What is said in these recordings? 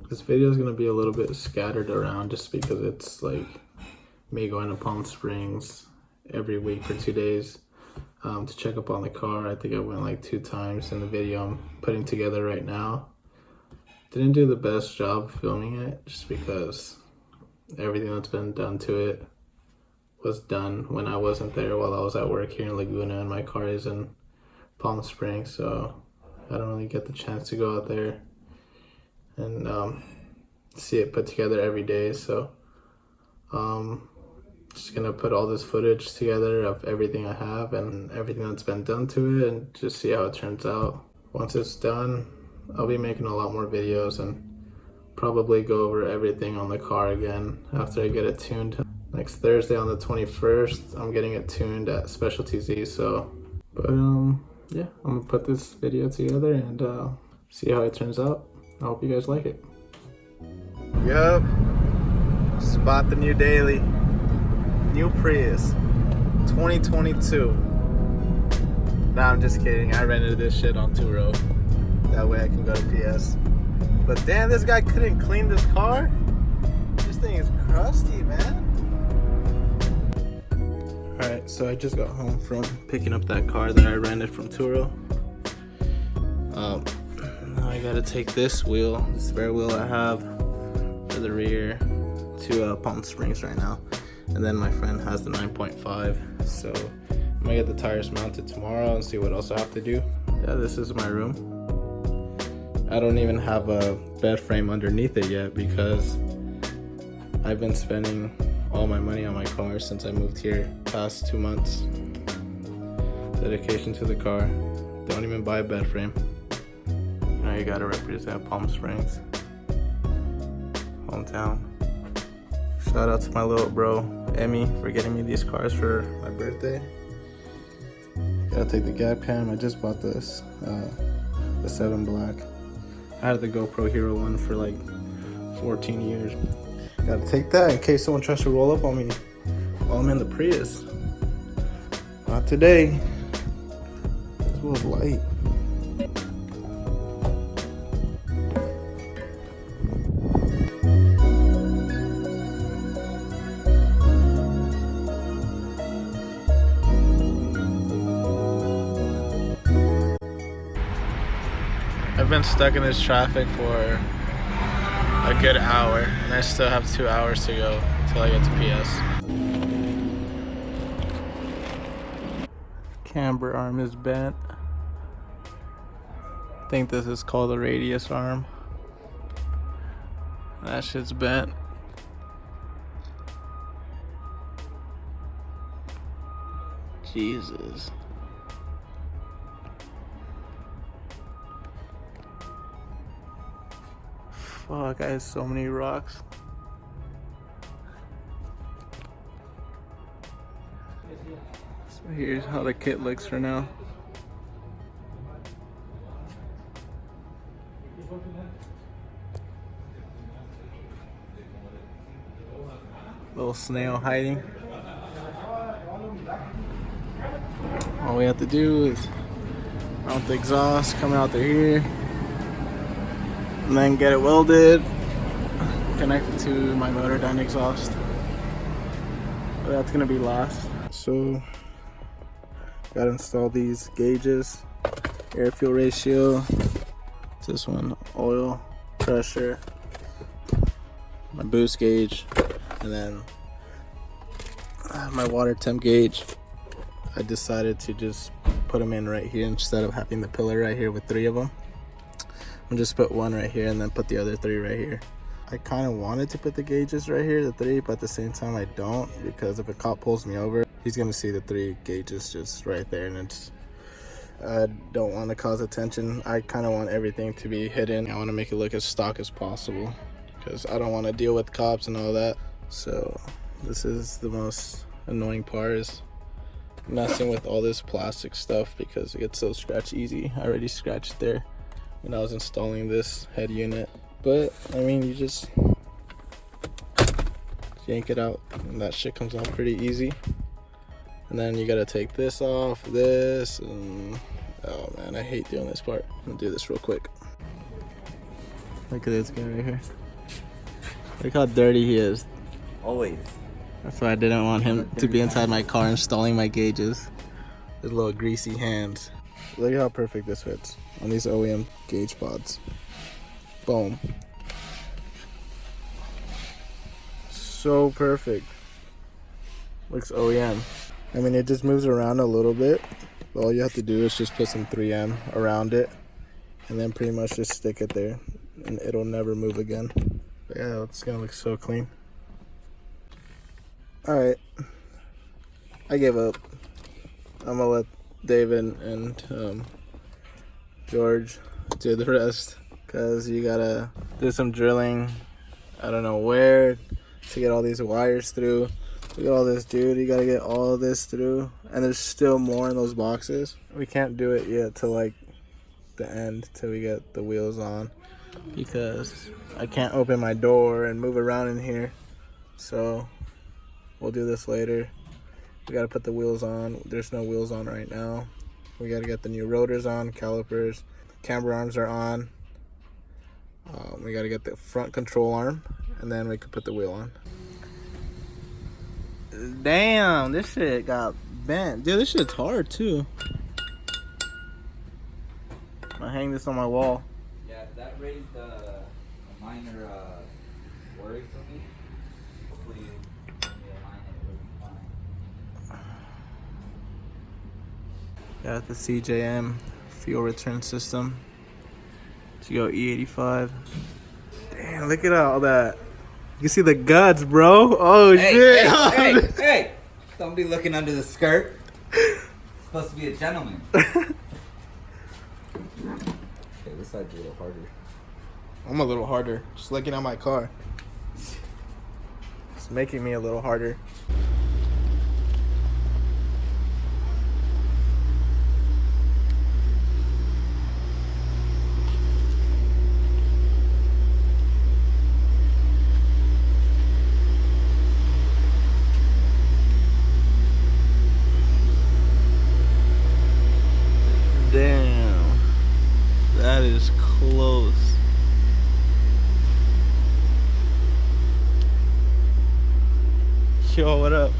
This video is going to be a little bit scattered around just because it's like me going to Palm Springs every week for 2 days to check up on the car. I think I went like 2 times in the video I'm putting together right now. Didn't do the best job filming it just because everything that's been done to it was done when I wasn't there while I was at work here in Laguna, and my car is in Palm Springs, so I don't really get the chance to go out there and see it put together every day. So just gonna put all this footage together of everything I have and everything that's been done to it and just see how it turns out. Once it's done, I'll be making a lot more videos and probably go over everything on the car again after I get it tuned. Next Thursday on the 21st, I'm getting it tuned at Specialty Z. So, but yeah, I'm gonna put this video together and see how it turns out. I hope you guys like it. Yup, spot the new daily, new Prius, 2022. Nah, I'm just kidding. I rented this shit on Turo. That way I can go to PS. But damn, this guy couldn't clean this car. This thing is crusty, man. Alright, so I just got home from picking up that car that I rented from Turo. Now I gotta take this wheel, the spare wheel I have for the rear, to Palm Springs right now. And then my friend has the 9.5, so I'm gonna get the tires mounted tomorrow and see what else I have to do. Yeah, this is my room. I don't even have a bed frame underneath it yet because I've been spending all my money on my car since I moved here past 2 months. Dedication to the car. Don't even buy a bed frame. Now you gotta represent Palm Springs, hometown. Shout out to my little bro Emmy for getting me these cars for my birthday. Gotta take the gap cam. I just bought this, the 7 Black. I had the GoPro Hero one for like 14 years. Gotta take that in case someone tries to roll up on me while I'm in the Prius. Not today. This was light. I've been stuck in this traffic for a good hour, and I still have 2 hours to go till I get to PS. Camber arm is bent. I think this is called the radius arm. That shit's bent. Jesus. Fuck, I have so many rocks. So here's how the kit looks for now. Little snail hiding. All we have to do is mount the exhaust coming out through here, and then get it welded, connect it to my motor down exhaust. But that's gonna be last. So, gotta install these gauges, air fuel ratio, this one, oil pressure, my boost gauge, and then my water temp gauge. I decided to just put them in right here instead of having the pillar right here with 3 of them. I'll just put 1 right here and then put the other 3 right here. I kind of wanted to put the gauges right here, the 3, but at the same time I don't, because if a cop pulls me over, he's gonna see the 3 gauges just right there, and it's, I don't want to cause attention. I kind of want everything to be hidden. I want to make it look as stock as possible because I don't want to deal with cops and all that. So this is the most annoying part, is messing with all this plastic stuff because it gets so scratch easy. I already scratched there when I was installing this head unit, but I mean, you just yank it out and that shit comes out pretty easy. And then you gotta take this off, this, and oh man, I hate doing this part. I'm gonna do this real quick. Look at this guy right here. Look how dirty he is. Always. That's why I didn't want him to be inside my car installing my gauges. His little greasy hands. Look at how perfect this fits on these OEM gauge pods. Boom. So perfect. Looks OEM. I mean, it just moves around a little bit. All you have to do is just put some 3M around it and then pretty much just stick it there and it'll never move again. But yeah, it's gonna look so clean. Alright, I gave up. I'm gonna let David and George do the rest because you gotta do some drilling. I don't know where to get all these wires through. Look at all this, dude. You gotta get all of this through, and there's still more in those boxes. We can't do it yet till like the end, till we get the wheels on, because I can't open my door and move around in here. So we'll do this later. We gotta put the wheels on. There's no wheels on right now. We gotta get the new rotors on, calipers, camber arms are on. We gotta get the front control arm, and then we can put the wheel on. Damn, this shit got bent. Dude, this shit's hard too. I hang this on my wall. Yeah, that raised a minor worry for me. Hopefully, when we align it, it'll be fine. Got the CJM fuel return system to go E85. Damn, look at all that. You can see the guts, bro. Oh, hey, shit. Hey. Don't be looking under the skirt. Supposed to be a gentleman. Okay, this side's a little harder. I'm a little harder. Just looking at my car. It's making me a little harder. Damn, that is close. Yo, what up?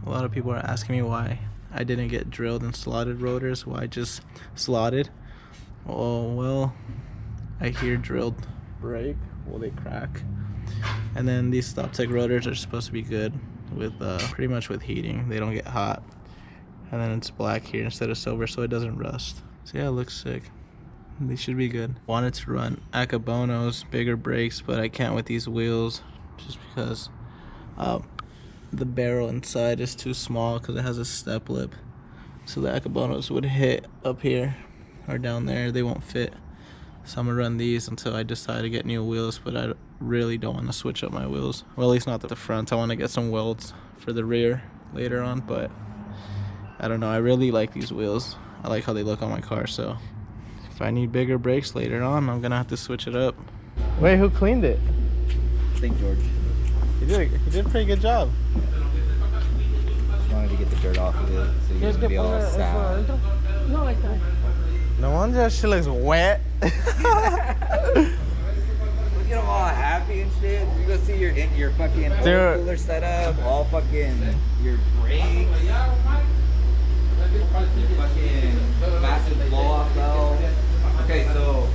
A lot of people are asking me why I didn't get drilled and slotted rotors, why I just slotted. Oh, well, I hear drilled break, well, they crack. And then these StopTech rotors are supposed to be good with pretty much with heating. They don't get hot. And then it's black here instead of silver, so it doesn't rust. So yeah, it looks sick. They should be good. Wanted to run Akabonos, bigger brakes, but I can't with these wheels just because the barrel inside is too small because it has a step lip. So the Akabonos would hit up here or down there. They won't fit. So I'm gonna run these until I decide to get new wheels, but I really don't want to switch up my wheels. Well, at least not the front. I want to get some welds for the rear later on, but I don't know, I really like these wheels. I like how they look on my car, so if I need bigger brakes later on, I'm gonna have to switch it up. Wait, who cleaned it? I think George. He did a pretty good job. Just wanted to get the dirt off of it so you wouldn't be all sad. No wonder that shit looks wet. Look at them all happy and shit. You go see your fucking oil cooler setup, all fucking your brakes. Fucking massive blow off valve. Okay, so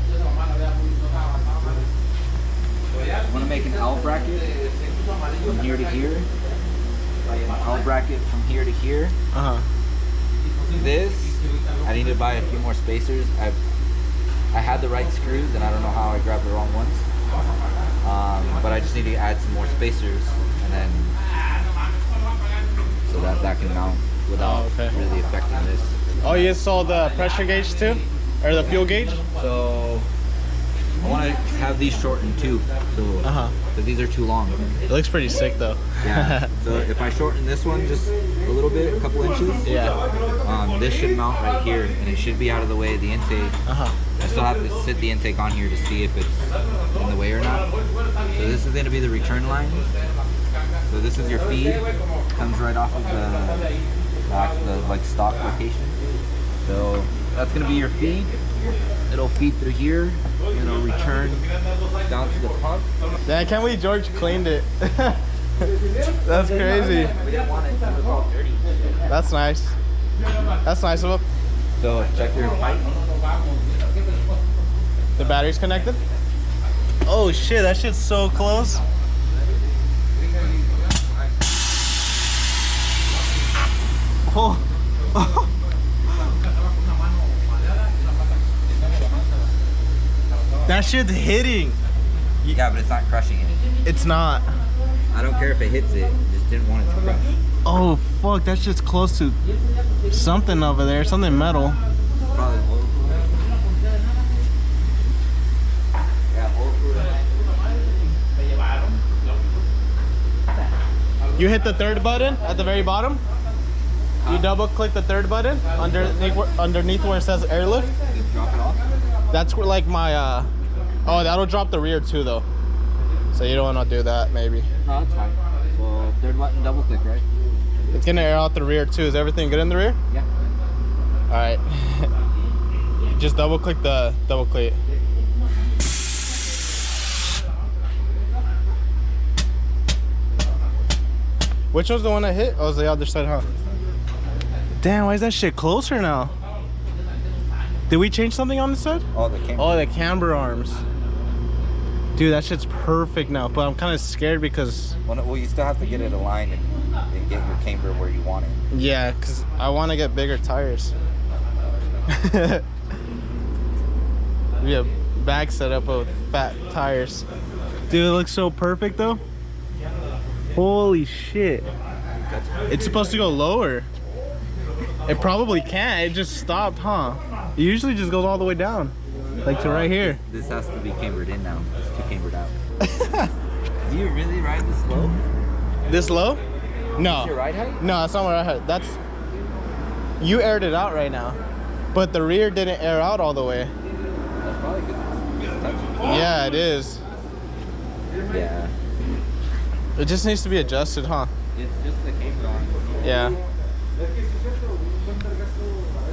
I want to make an L bracket from here to here. My L bracket from here to here. This, I need to buy a few more spacers. I had the right screws and I don't know how I grabbed the wrong ones. But I just need to add some more spacers and then so that can mount without really affecting this. Oh, you installed the pressure gauge too? Or the fuel gauge? So I want to have these shortened too, so because these are too long. It looks pretty sick though. Yeah. So if I shorten this one just a little bit, a couple inches, this should mount right here, and it should be out of the way of the intake. I still have to sit the intake on here to see if it's in the way or not. So this is going to be the return line. So this is your feed. Comes right off of the like stock location. So that's going to be your feed. It'll feed through here, and it'll return down to the pump. Yeah, I can't believe George cleaned it. That's crazy. We didn't want it to look all dirty. That's nice. That's nice of him. So check your pipe. The battery's connected? Oh shit, that shit's so close. Oh. That shit's hitting. Yeah, but it's not crushing it. It's not. I don't care if it hits it. Just didn't want it to crush. Oh fuck, that shit's close to something over there, something metal. Probably oil cooler. Yeah, oil cooler. You hit the third button at the very bottom. You double click the third button underneath where it says airlift. Just drop it off. That's where like my oh, that'll drop the rear too though. So you don't want to do that maybe. No, that's fine. So third button, double click, right? It's gonna air out the rear too. Is everything good in the rear? Yeah. All right. Just double click. Which was the one I hit? Oh, it was the other side, huh? Damn, why is that shit closer now? Did we change something on this side? Oh, the camber. Oh, the camber arms. Dude, that shit's perfect now, but I'm kind of scared because... Well, you still have to get it aligned and get your camber where you want it. Yeah, because I want to get bigger tires. We have bag set up with fat tires. Dude, it looks so perfect though. Holy shit. It's supposed to go lower. It probably can't. It just stopped, huh? It usually just goes all the way down. Like to right here. This has to be cambered in now. It's too cambered out. Do you really ride this low? This low? No. Is your ride height? No, that's not what I heard. That's... You aired it out right now. But the rear didn't air out all the way. That's probably good. It's touching. Yeah, it is. Yeah. It just needs to be adjusted, huh? It's just the camber on. Yeah.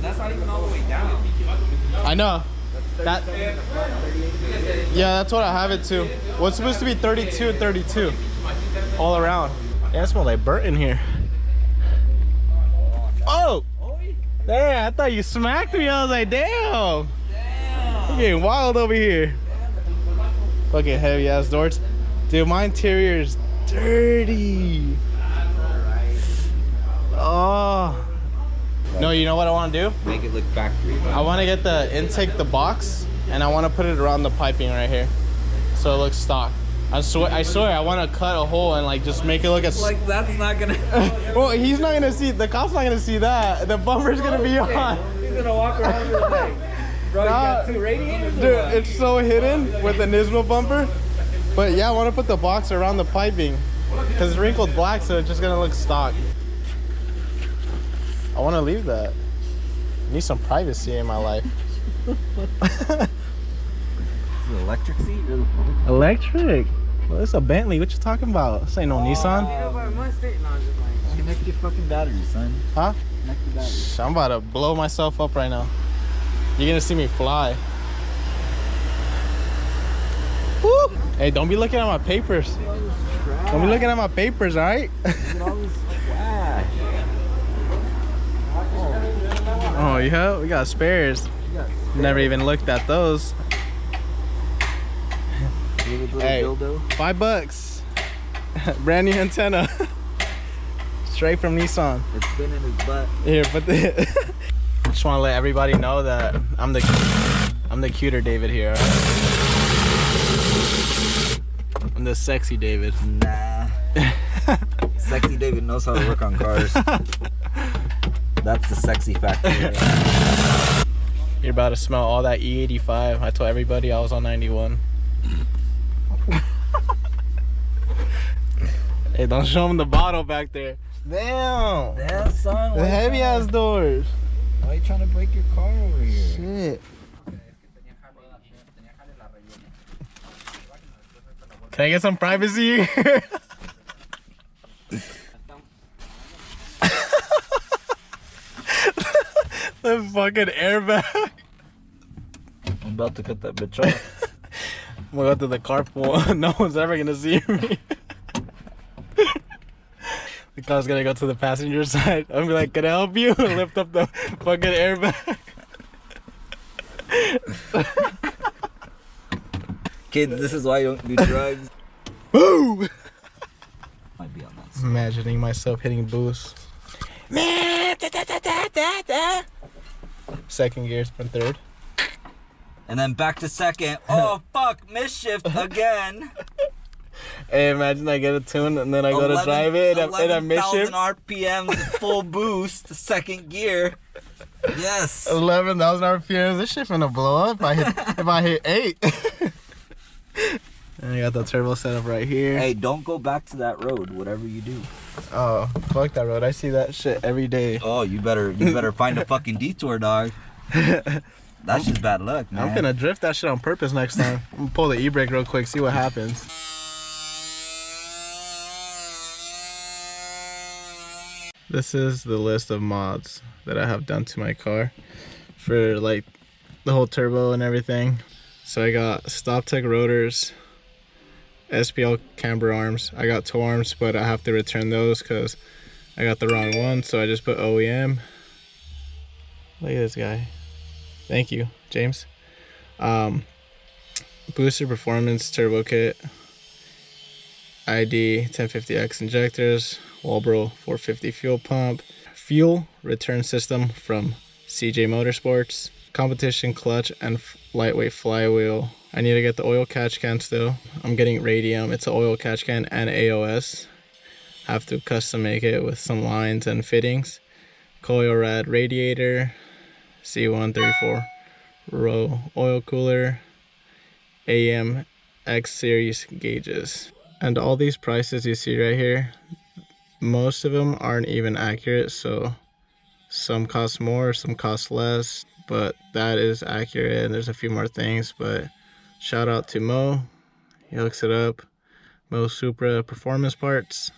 That's not even all the way down. I know. That, yeah, that's what I have it to. What's supposed to be 32, 32 all around. Yeah, it smells like burnt in here. Oh! Damn, I thought you smacked me. I was like, damn. You're getting wild over here. Fucking heavy ass doors. Dude, my interior is dirty. Oh. No, you know what I want to do? Make it look factory. I want to get the intake, the box, and I want to put it around the piping right here, so it looks stock. I swear, I want to cut a hole and like just make it look as like that's not gonna. Well, he's not gonna see. The cop's not gonna see that. The bumper's gonna be on. He's gonna walk around with like, bro, you got two radiators. Dude, it's so hidden with the Nismo bumper. But yeah, I want to put the box around the piping because it's wrinkled black, so it's just gonna look stock. I want to leave that. I need some privacy in my life. Is it electric seat? Electric? Well, it's a Bentley. What you talking about? This ain't no Nissan. Connect your fucking battery, son. Huh? Connect your battery. Shh, I'm about to blow myself up right now. You're gonna see me fly. Woo! Hey, don't be looking at my papers. Don't be looking at my papers, all right? Oh yeah, we got spares. Never even looked at those. Hey, $5. Brand new antenna. Straight from Nissan. It's been in his butt. Here, but just want to let everybody know that I'm the cuter David here. Right? I'm the sexy David. Nah. Sexy David knows how to work on cars. That's the sexy factor. You're about to smell all that E85. I told everybody I was on 91. Hey, don't show them the bottle back there. Damn. Damn, son. The heavy ass doors. Why are you trying to break your car over here? Shit. Can I get some privacy? The fucking airbag. about to cut that bitch off. I'm gonna go to the carpool. No one's ever gonna see me. The car's gonna go to the passenger side. I'm gonna be like, can I help you? Lift up the fucking airbag. Kids, this is why you don't do drugs. Woo! Might be on that side. Imagining myself hitting boost. Second gear, sprint third. And then back to second. Oh fuck, misshift again. Hey, imagine I get a tune and then I go to drive it and I misshift. 11,000 RPMs, full boost, second gear. Yes. 11,000 RPMs. This shit finna blow up if I hit 8. And I got the turbo setup right here. Hey, don't go back to that road, whatever you do. Oh, fuck that road. I see that shit every day. Oh, you better find a fucking detour, dog. That's just bad luck, man. I'm gonna drift that shit on purpose next time. I'm gonna pull the e-brake real quick, see what happens. This is the list of mods that I have done to my car for like the whole turbo and everything. So I got Stop Tech rotors, SPL camber arms. I got toe arms, but I have to return those because I got the wrong one. So I just put OEM. Look at this guy. Thank you, James. Booster Performance Turbo Kit, ID 1050X injectors, Walbro 450 fuel pump, fuel return system from CJ Motorsports, competition clutch and lightweight flywheel. I need to get the oil catch can still. I'm getting Radium. It's an oil catch can and AOS. Have to custom make it with some lines and fittings. Coil rad radiator, C134 row oil cooler, AM X series gauges. And all these prices you see right here, most of them aren't even accurate, so some cost more, some cost less, but that is accurate. And there's a few more things, but shout out to Mo. He hooks it up. Mo Supra Performance Parts.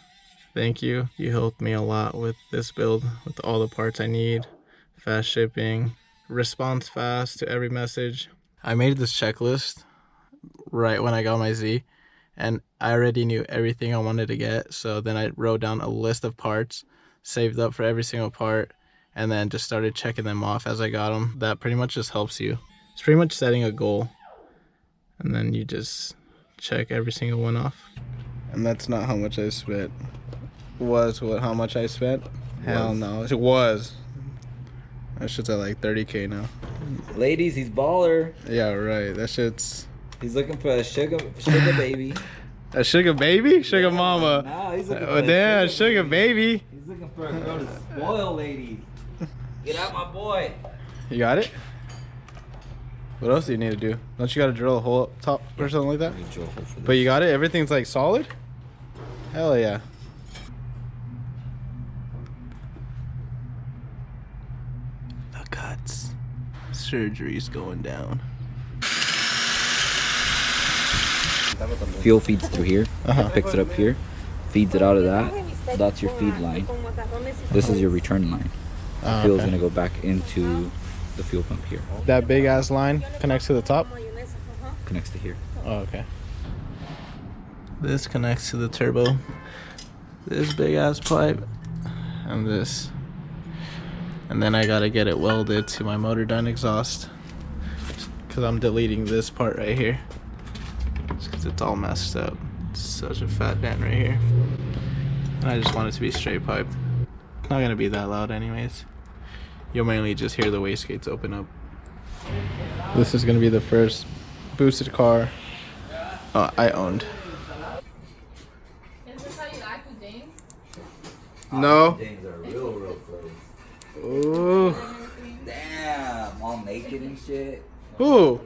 Thank you. You helped me a lot with this build, with all the parts I need. Fast shipping, response fast to every message. I made this checklist right when I got my Z, and I already knew everything I wanted to get. So then I wrote down a list of parts, saved up for every single part, and then just started checking them off as I got them. That pretty much just helps you. It's pretty much setting a goal, and then you just check every single one off. And that's not how much I spent. How much I spent? Hell no, it was. That shit's at like 30K now. Ladies, he's baller. Yeah, right. That shit's... He's looking for a sugar baby. A sugar baby? Sugar mama. No, he's looking for Oh, damn, sugar baby. He's looking for a girl to spoil ladies. Get out, my boy. You got it? What else do you need to do? Don't you got to drill a hole up top or something like that? But you got it? Everything's like solid? Hell yeah. The cuts. Surgery's going down. Fuel feeds through here. Picks it up here. Feeds it out of that. That's your feed line. This is your return line. The fuel's going to go back into the fuel pump here. That big ass line connects to the top? Connects to here. Oh, okay. This connects to the turbo. This big ass pipe. And this. And then I gotta get it welded to my motor dyno exhaust. Because I'm deleting this part right here. Just because it's all messed up. It's such a fat dent right here. And I just want it to be straight piped. It's not gonna be that loud anyways. You'll mainly just hear the wastegates open up. This is gonna be the first boosted car I owned. Is this how you act with James? No. James are real close. Ooh. Damn, all naked and shit. Ooh.